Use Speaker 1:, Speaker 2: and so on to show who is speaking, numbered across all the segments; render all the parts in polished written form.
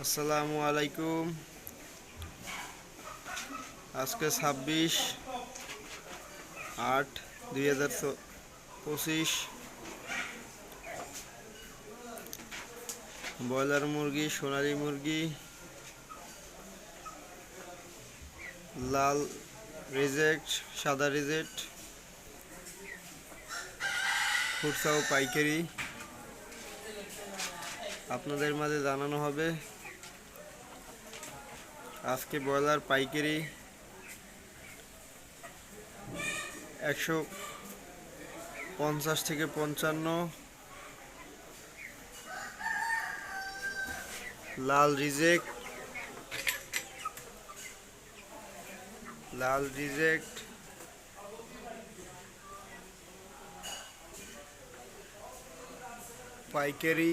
Speaker 1: আসসালামু আলাইকুম। আজকে 26/8/2025। ব্রয়লার মুরগি, সোনালী মুরগি, লাল রিজেক্ট, সাদা রিজেক্ট, খুচরা ও পাইকারি আপনাদের মাঝে জানানো হবে। আজকে ব্রয়লার পাইকারি 150 থেকে 55, লাল রিজেক্ট, পাইকারি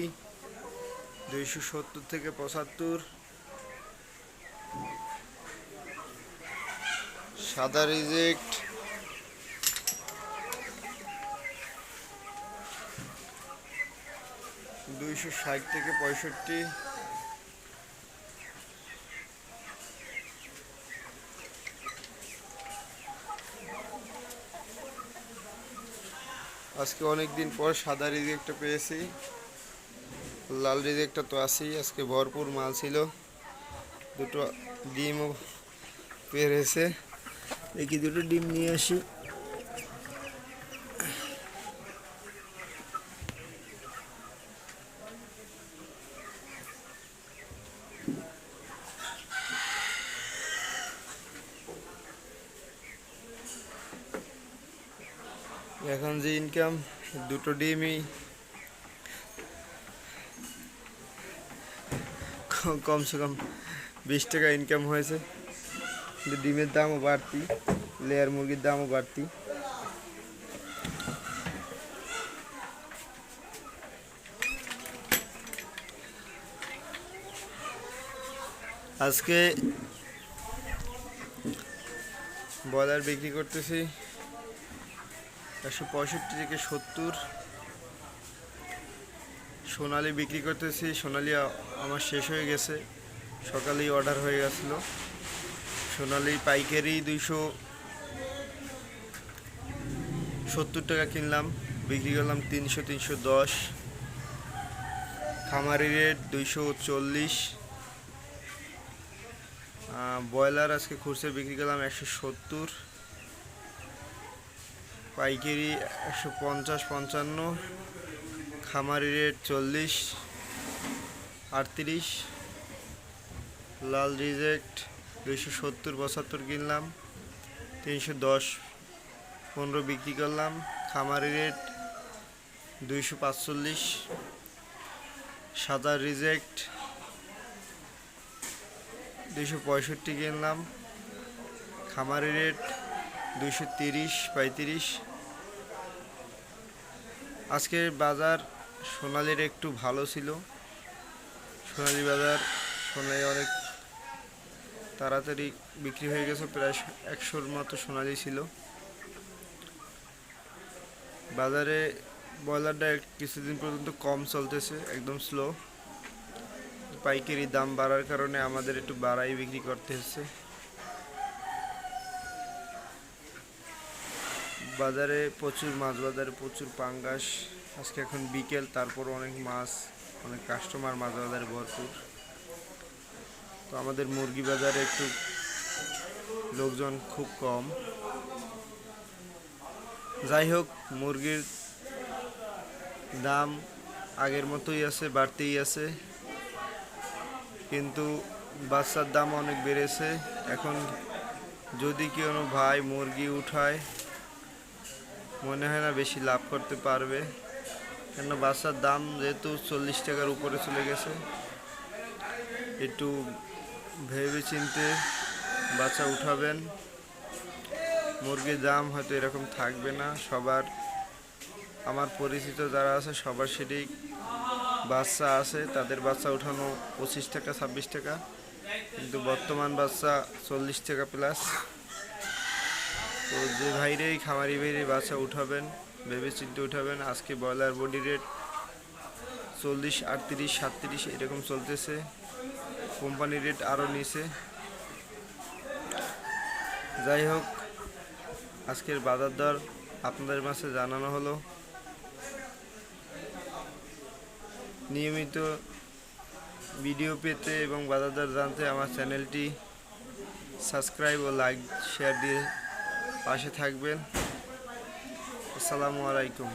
Speaker 1: 270 থেকে 75, সাদা রিজেক্ট 260 থেকে 65, আজকে অনেক দিন পর সাদা রিজেক্টটা পেয়েছি। লাল রিজেক্টটা তো আছেই। আজকে ভরপুর মাল ছিল, দুটো ডিমও পেরেছে। দেখি দুটো ডিম নিয়ে আসি। এখন যে ইনকাম, দুটো ডিমই কমসে কম 20 টাকা ইনকাম হয়েছে। কিন্তু ডিমের দামও বাড়তি, লেয়ার মুরগির দামও বাড়তি। আজকে ব্রয়লার বিক্রি করতেছি 165 থেকে 70। সোনালি বিক্রি করতেছি। সোনালি আমার শেষ হয়ে গেছে, সকালেই অর্ডার হয়ে গেছিলো। সোনালি পাইকারি 270 টাকা কিনলাম, বিক্রি করলাম 300-310। খামারি রেট 240। ব্রয়লার আজকে খুচরা বিক্রি করলাম 170, পাইকারি 150-55, খামারি রেট 40-38। লাল রিজেক্ট 270-75 কিনলাম, 310-15 বিক্রি করলাম, খামারি রেট 245। সাদা রিজেক্ট 265 কিনলাম, খামারি রেট 230-35। আজকের বাজার সোনালির একটু ভালো ছিল। সোনালি বাজার, সোনালি অনেক তাড়াতাড়ি বিক্রি হয়ে গেছে, প্রায় 100-র মতো সোনালি ছিল বাজারে। ব্রয়লারটা কিছুদিন পর্যন্ত কম চলতেছে, একদম স্লো। পাইকারি দাম বাড়ার কারণে আমাদের একটু বাড়াই বিক্রি করতে হচ্ছে। বাজারে প্রচুর মাছ, বাজারে প্রচুর পাঙ্গাস। আজকে এখন বিকেল, তারপর অনেক মাছ, অনেক কাস্টমার মাছ বাজারে ভরপুর। তো আমাদের মুরগি বাজারে একটু লোকজন খুব কম। যাই হোক, মুরগির দাম আগের মতোই আছে, বাড়তেই আছে, কিন্তু বাচ্চার দাম অনেক বেড়েছে। এখন যদি কোনো ভাই মুরগি উঠায়, মনে হয় না বেশি লাভ করতে পারবে, কেন বাচ্চার দাম যেহেতু 40 টাকার উপরে চলে গেছে। একটু ভেবে চিনতে বাচ্চা উঠাবেন। মুরগির দাম হয়তো এরকম থাকবে না সবার। আমার পরিচিত যারা আছে সবার সেটাই বাচ্চা আছে, তাদের বাচ্চা উঠানো 25 টাকা 26 টাকা, কিন্তু বর্তমান বাচ্চা 40 টাকা প্লাস। তো যে ভাইরেই খামারি ভাইরে বাচ্চা উঠাবেন, ভেবে চিন্তে উঠাবেন। আজকে ব্রয়লার বডি রেট 40, 38, 37 এরকম চলতেছে। কোম্পানি রেট আরও নিচে। যাই হোক, আজকের বাজার দর আপনাদের মাঝে জানানো হলো। নিয়মিত ভিডিও পেতে এবং বাজার দর জানতে আমার চ্যানেলটি সাবস্ক্রাইব ও লাইক শেয়ার দিয়ে পাশে থাকবেন। আসসালামু আলাইকুম।